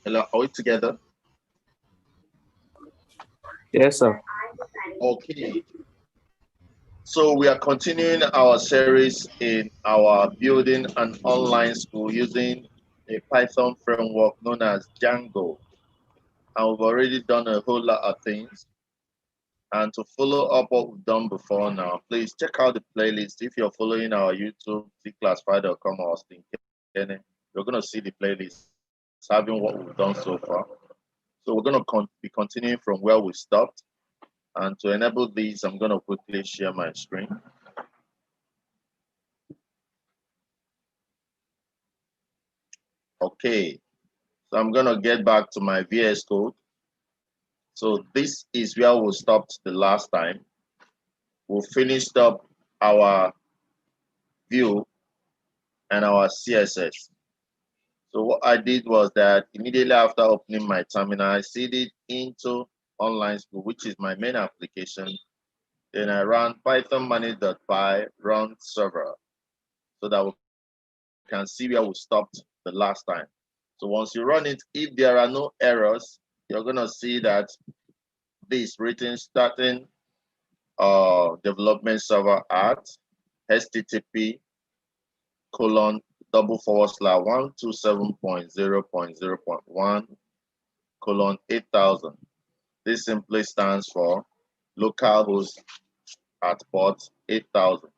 Hello, are we together? Yes, sir. Okay. So we are continuing our series in our building an online school using a Python framework known as Django. And we've already done a whole lot of things. And to follow up what we've done before now, please check out the playlist. If you're following our YouTube, Tclassified.com or Stinkene, you're going to see the playlist having what we've done so far. So we're going to be continuing from where we stopped. And to enable these, I'm going to quickly share my screen. Okay, so I'm going to get back to my VS Code. So this is where we stopped the last time. We finished up our view and our CSS. So what I did was that immediately after opening my terminal, I seeded into online school, which is my main application. Then I ran python manage.py run server so that we can see where we stopped the last time. So once you run it, if there are no errors, you're gonna see that this written starting development server at http colon double forward slash 127.0.0.1 colon 8000. This simply stands for localhost at port 8000.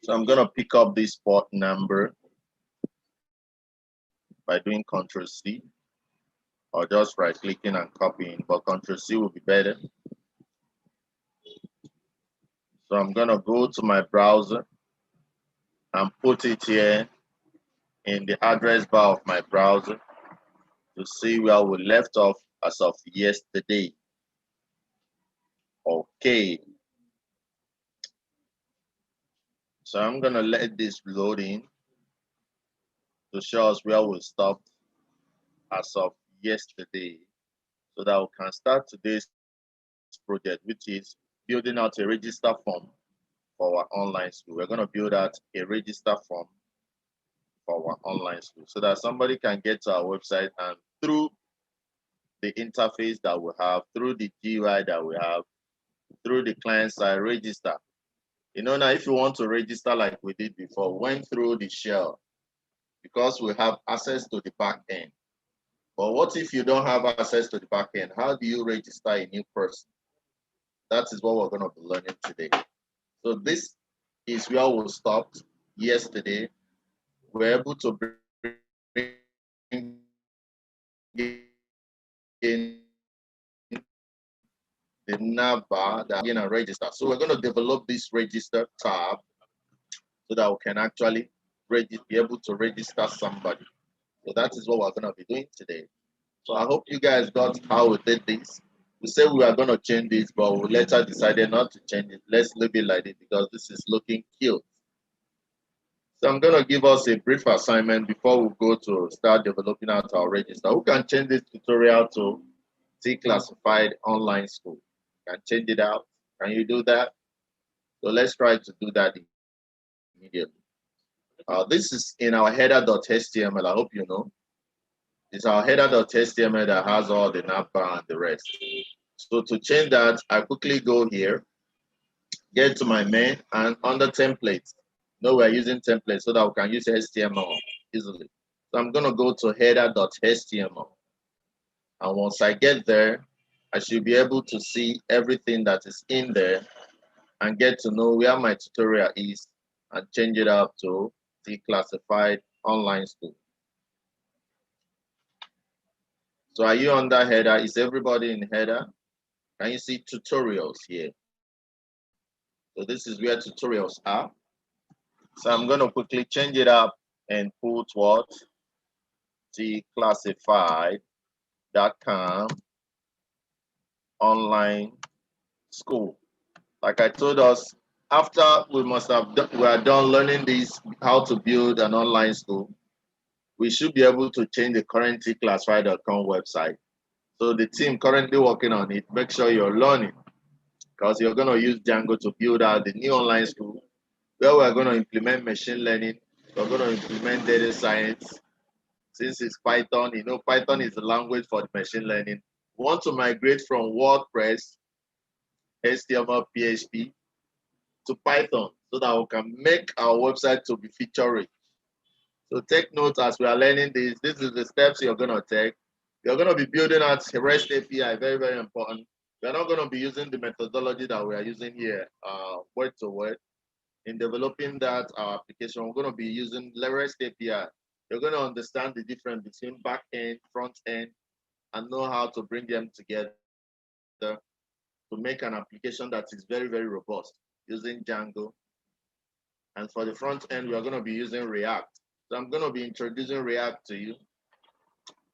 So I'm gonna pick up this port number by doing Ctrl C or just right clicking and copying, but Ctrl C will be better. So I'm gonna go to my browser and put it here in the address bar of my browser to see where we left off as of yesterday. Okay, so I'm gonna let this load in to show us where we stopped as of yesterday so that we can start today's project, which is building out a register form for our online school. We're gonna build out a register form for our online school so that somebody can get to our website and through the interface that we have, through the GUI that we have, through the client side register. You know, now if you want to register like we did before, went through the shell because we have access to the back end. But what if you don't have access to the back end? How do you register a new person? That is what we're going to be learning today. So this is where we stopped yesterday. We're able to bring in the nav bar that we're going to register. So we're going to develop this register tab so that we can actually be able to register somebody. So that is what we're going to be doing today. So I hope you guys got how we did this. We said we are going to change this, but we later decided not to change it. Let's leave it like this because this is looking cute. So I'm going to give us a brief assignment before we go to start developing out our register. Who can change this tutorial to Tclassified online school? Can change it out. Can you do that? So let's try to do that immediately. This is in our header.html. I hope you know. It's our header.html that has all the navbar and the rest. So to change that, I quickly go here, get to my main, and under templates. No, we're using templates so that we can use HTML easily. So I'm going to go to header.html. And once I get there, I should be able to see everything that is in there and get to know where my tutorial is and change it up to the classified online school. So are you under header? Is everybody in header? Can you see tutorials here? So this is where tutorials are. So I'm going to quickly change it up and put what? Tclassified.com online school. Like I told us, after we are done learning this, how to build an online school, we should be able to change the current Tclassified.com website. So the team currently working on it, make sure you're learning because you're going to use Django to build out the new online school where we're going to implement machine learning, we're going to implement data science, since it's Python, you know, Python is the language for the machine learning. We want to migrate from WordPress, HTML, PHP to Python so that we can make our website to be feature rich. So take note as we are learning this. This is the steps you're going to take. You're going to be building out REST API, very, very important. We're not going to be using the methodology that we are using here, word to word. In developing that application, we're going to be using REST API. You're going to understand the difference between back end, front end, and know how to bring them together to make an application that is very, very robust using Django. And for the front end, we are going to be using React. So I'm going to be introducing React to you.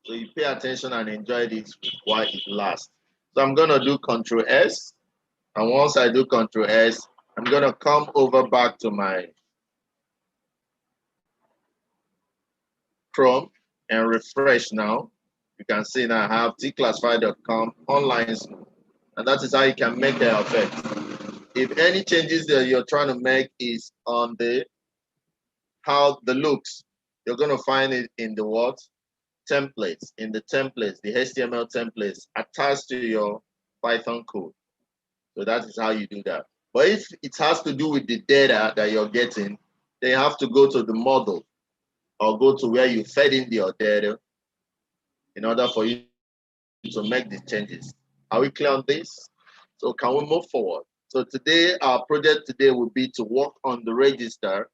So you pay attention and enjoy this while it lasts. So I'm going to do Control S. And once I do Control S, I'm going to come over back to my Chrome and refresh now. You can see now I have Tclassified.com online school. And that is how you can make the effect. If any changes that you're trying to make is on the how the looks, you're going to find it in the what? Templates, in the templates, the HTML templates attached to your Python code. So that is how you do that. But if it has to do with the data that you're getting, then you have to go to the model or go to where you fed in your data in order for you to make the changes. Are we clear on this? So can we move forward? So today, our project today will be to work on the register.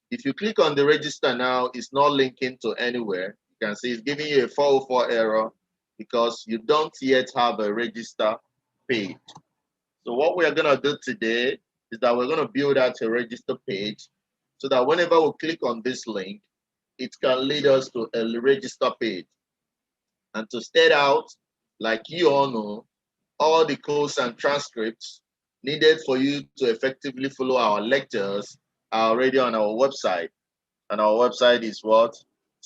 If you click on the register now, it's not linking to anywhere. You can see it's giving you a 404 error because you don't yet have a register page. So what we are going to do today is that we're going to build out a register page so that whenever we click on this link, it can lead us to a register page. And to state out, like you all know, all the codes and transcripts needed for you to effectively follow our lectures are already on our website. And our website is what?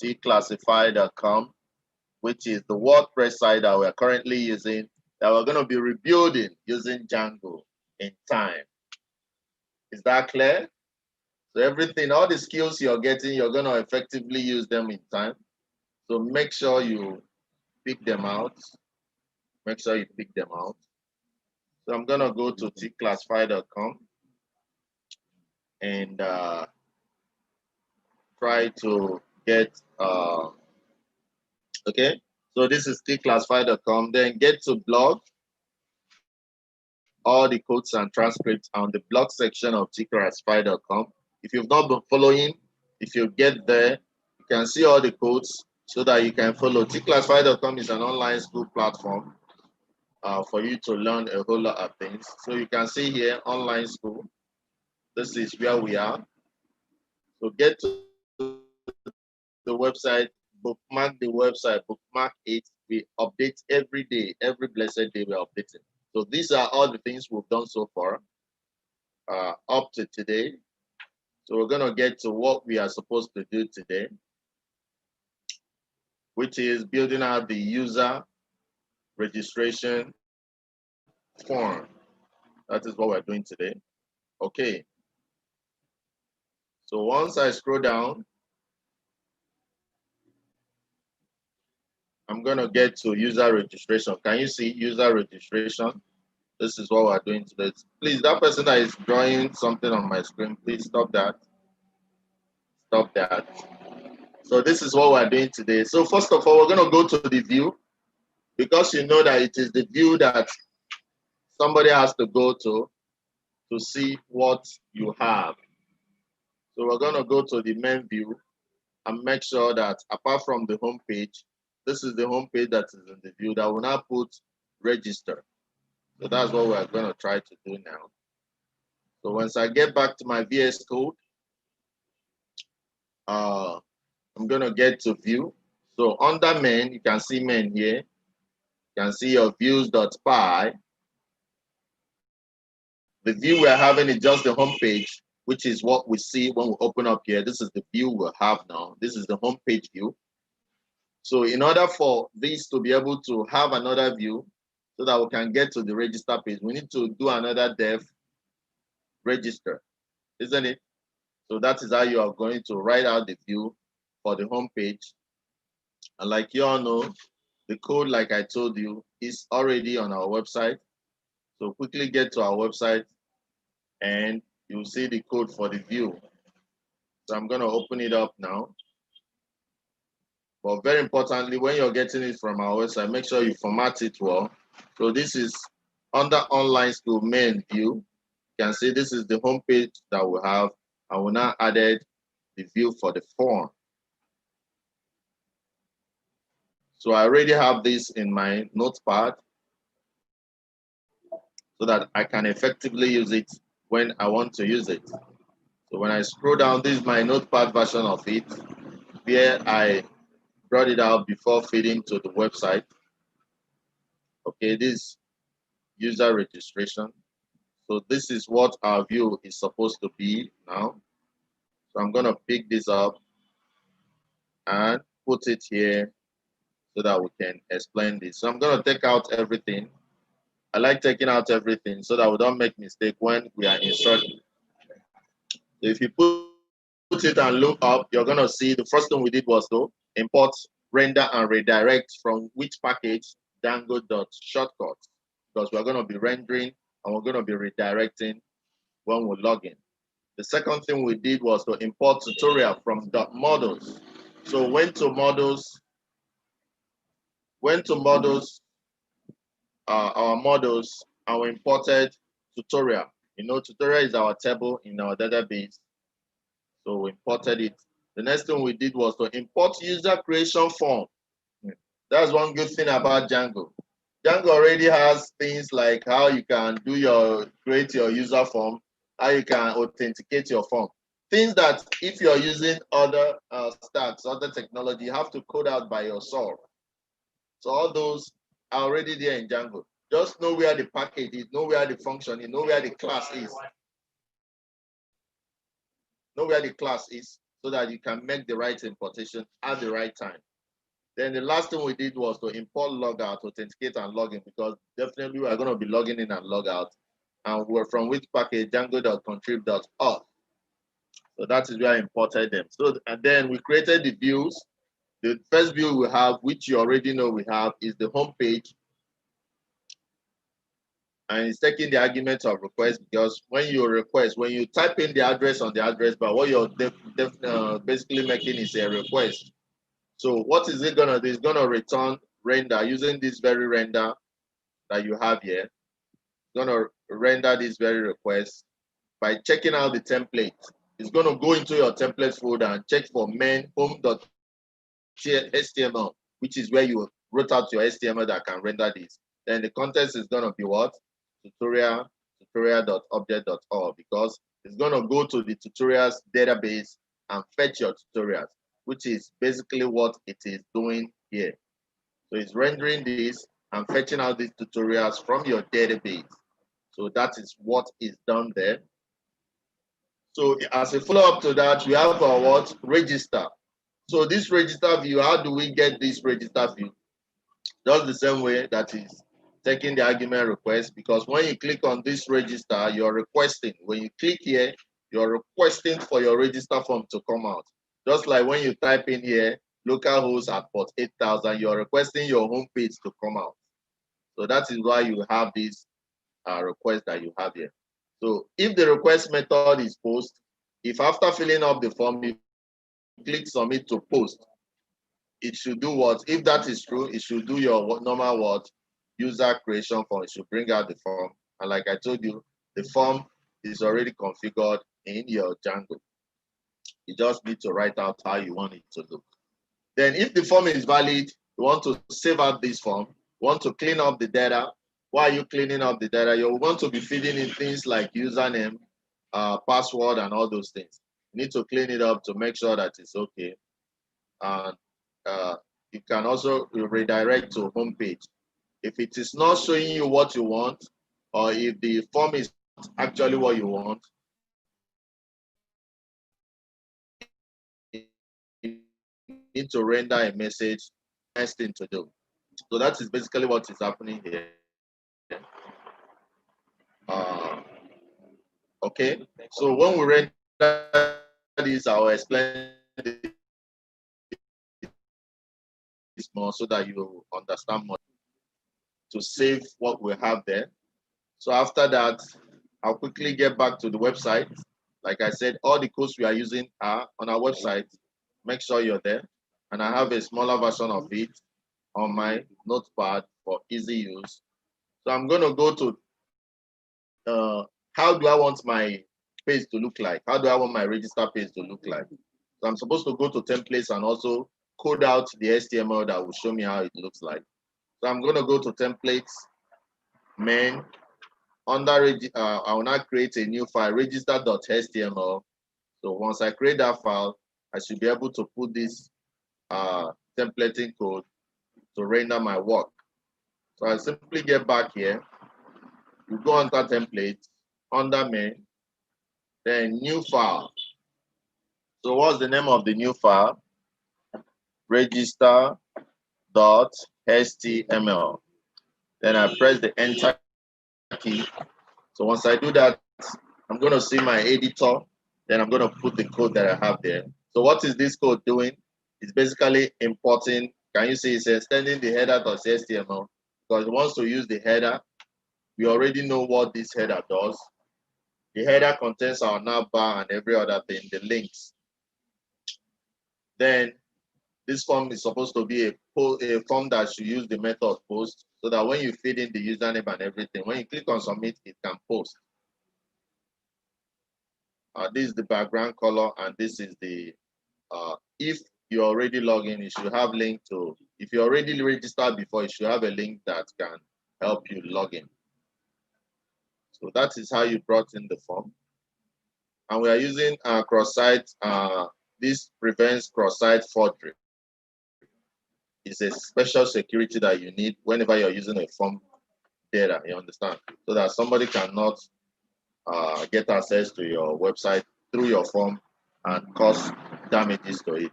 Tclassified.com, which is the WordPress site that we're currently using, that we're going to be rebuilding using Django in time. Is that clear? So everything, all the skills you're getting, you're going to effectively use them in time. So make sure you pick them out. Make sure you pick them out. So I'm going to go to Tclassified.com and try to get, okay. So this is Tclassified.com. Then get to blog. All the codes and transcripts on the blog section of Tclassified.com. If you've not been following, if you get there, you can see all the codes so that you can follow. Tclassified.com is an online school platform for you to learn a whole lot of things. So you can see here, online school. This is where we are. So get to the website, bookmark the website, bookmark it. We update every day, every blessed day we're updating. So these are all the things we've done so far up to today. So we're going to get to what we are supposed to do today, which is building out the user registration form. That is what we're doing today. Okay. So once I scroll down, I'm going to get to user registration. Can you see user registration? This is what we're doing today. Please, that person that is drawing something on my screen, please stop that. Stop that. So this is what we're doing today. So first of all, we're going to go to the view because you know that it is the view that somebody has to go to see what you have. So we're going to go to the main view and make sure that apart from the home page, this is the home page that is in the view that will now put register. So that's what we're going to try to do now. So once I get back to my VS Code, I'm going to get to view. So under main, you can see main here. You can see your views.py. The view we're having is just the home page, which is what we see when we open up here. This is the view we'll have now. This is the home page view. So in order for this to be able to have another view so that we can get to the register page, we need to do another dev register, isn't it? So that is how you are going to write out the view for the home page. And like you all know, the code, like I told you, is already on our website. So quickly get to our website and you'll see the code for the view. So I'm going to open it up now. But very importantly, when you're getting it from our website, make sure you format it well. So this is under online school main view. You can see this is the home page that we have. I will now added the view for the form. So I already have this in my notepad so that I can effectively use it when I want to use it. So when I scroll down, this is my notepad version of it, where I brought it out before feeding to the website. Okay, this user registration. So this is what our view is supposed to be now. So I'm gonna pick this up and put it here so that we can explain this. So I'm gonna take out everything. I like taking out everything so that we don't make mistake when we are instructing. So if you put it and look up, you're gonna see the first thing we did was to import, render, and redirect from which package Django.shortcut, because we're gonna be rendering and we're gonna be redirecting when we log in. The second thing we did was to import tutorial from .models. So went to models, our models, and we imported tutorial. You know, tutorial is our table in our database. So we imported it. The next thing we did was to import user creation form. That's one good thing about Django. Django already has things like how you can create your user form, how you can authenticate your form. Things that if you're using other stacks, other technology, you have to code out by yourself. So all those are already there in Django. Just know where the package is, know where the function is, know where the class is. Know where the class is so that you can make the right importation at the right time. Then the last thing we did was to import logout, authenticate, and login, because definitely we are going to be logging in and log out. And we're from which package? Django.contrib.auth. So that is where I imported them. So, and then we created the views. The first view we have, which you already know we have, is the home page. And it's taking the argument of request, because when you type in the address on the address bar, what you're basically making is a request. So what is it gonna do? It's gonna return render using this very render that you have here. It's gonna render this very request by checking out the template. It's gonna go into your template folder and check for main home.html, which is where you wrote out your HTML that can render this. Then the context is gonna be what? tutorial.object.org, because it's gonna go to the tutorials database and fetch your tutorials, which is basically what it is doing here. So it's rendering this and fetching out these tutorials from your database. So that is what is done there. So as a follow-up to that, we have our what? Register. So this register view, how do we get this register view? Just the same way that is taking the argument request, because when you click on this register, you're requesting. When you click here, you're requesting for your register form to come out. Just like when you type in here, localhost at port 8000, you're requesting your home page to come out. So that is why you have this request that you have here. So if the request method is post, if after filling up the form, you click submit to post, it should do what? If that is true, it should do your normal what? User creation form. It should bring out the form. And like I told you, the form is already configured in your Django. You just need to write out how you want it to look. Then if the form is valid, you want to save out this form, you want to clean up the data. Why are you cleaning up the data? You want to be feeding in things like username, password, and all those things. You need to clean it up to make sure that it's okay. And you can also redirect to home page. If it is not showing you what you want, or if the form is actually what you want, you need to render a message. Next thing to do. So that is basically what is happening here. Okay, so when we render this, I'll explain more so that you understand more to save what we have there. So after that, I'll quickly get back to the website. Like I said, all the codes we are using are on our website. Make sure you're there. And I have a smaller version of it on my notepad for easy use. So I'm going to go to how do I want my page to look like? How do I want my register page to look like? So I'm supposed to go to templates and also code out the HTML that will show me how it looks like. So I'm going to go to templates, main, under I will now create a new file, register.html. So once I create that file, I should be able to put this templating code to render my work. So I simply get back here. You go under templates, under main, then new file. So what's the name of the new file? Register.html. Then I press the enter key. So once I do that, I'm going to see my editor. Then I'm going to put the code that I have there. So what is this code doing? It's basically importing. Can you see it's extending the header.html because it wants to use the header. We already know what this header does. The header contains our navbar and every other thing, the links. Then this form is supposed to be a form that should use the method post so that when you feed in the username and everything, when you click on submit, it can post. This is the background color, and this is the, if you're already logged in, you should have link to, if you're already registered before, you should have a link that can help you log in. So that is how you brought in the form. And we are using cross-site, this prevents cross-site forgery. It's a special security that you need whenever you're using a form data, you understand? So that somebody cannot get access to your website through your form and cause damages to it.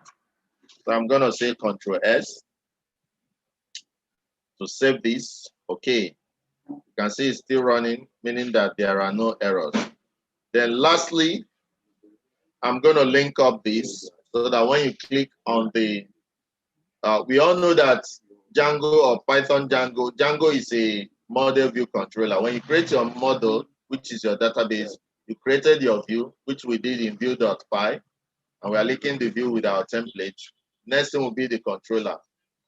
So I'm going to say Control S to save this. Okay, you can see it's still running, meaning that there are no errors. Then lastly, I'm going to link up this so that when you click on the, we all know that Django or Python Django is a model view controller. When you create your model, which is your database, you created your view, which we did in view.py, and we are linking the view with our template. Next thing will be the controller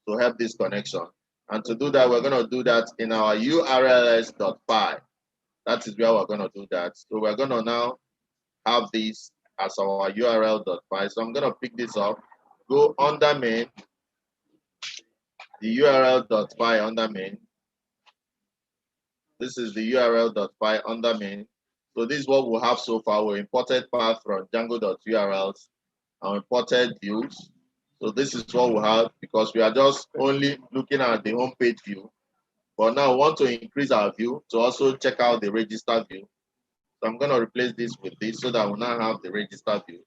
to help this connection. And to do that, we're going to do that in our urls.py. That is where we're going to do that. So we're going to now have this as our url.py. So I'm going to pick this up, go under main, the url.py under main. This is the url.py under main. So this is what we have so far. We imported path from django.urls and imported views. So this is what we have because we are just only looking at the home page view. But now we want to increase our view to also check out the register view. So I'm going to replace this with this so that we now have the register view.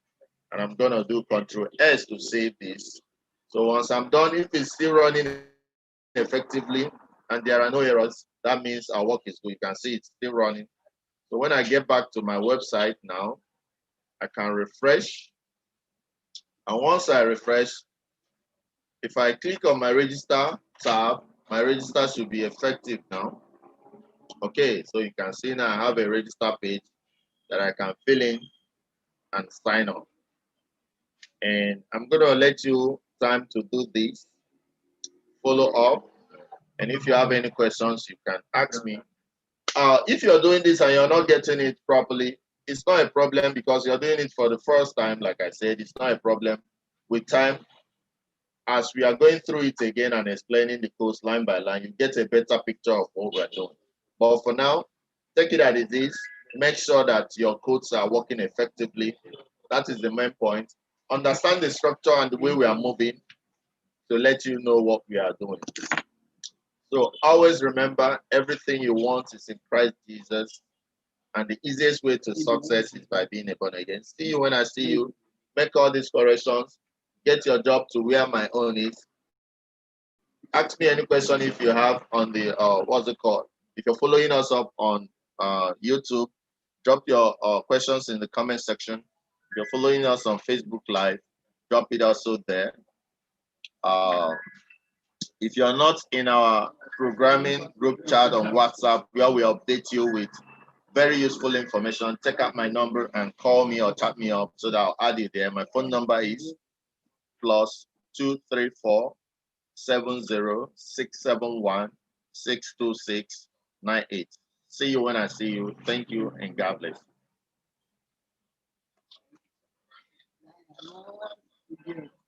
And I'm going to do Control S to save this. So once I'm done, if it's still running effectively and there are no errors, that means our work is good. You can see it's still running. So when I get back to my website now, I can refresh. And once I refresh, if I click on my register tab, my register should be effective now. Okay, so you can see now I have a register page that I can fill in and sign up. And I'm going to let you time to do this, follow up. And if you have any questions, you can ask me. If you're doing this and you're not getting it properly, it's not a problem because you're doing it for the first time. Like I said, it's not a problem. With time, as we are going through it again and explaining the course line by line, you get a better picture of what we're doing. But for now, take it as it is. Make sure that your codes are working effectively. That is the main point. Understand the structure and the way we are moving to let you know what we are doing. So always remember, everything you want is in Christ Jesus. And the easiest way to success is by being a born again. See you when I see you. Make all these corrections. Get your job to where my own is. Ask me any question if you have on the, what's it called? If you're following us up on YouTube, drop your questions in the comment section. If you're following us on Facebook Live, drop it also there. If you are not in our programming group chat on WhatsApp, where we update you with very useful information, take out my number and call me or chat me up so that I'll add you there. My phone number is +234 70 671 62698. See you when I see you. Thank you and God bless.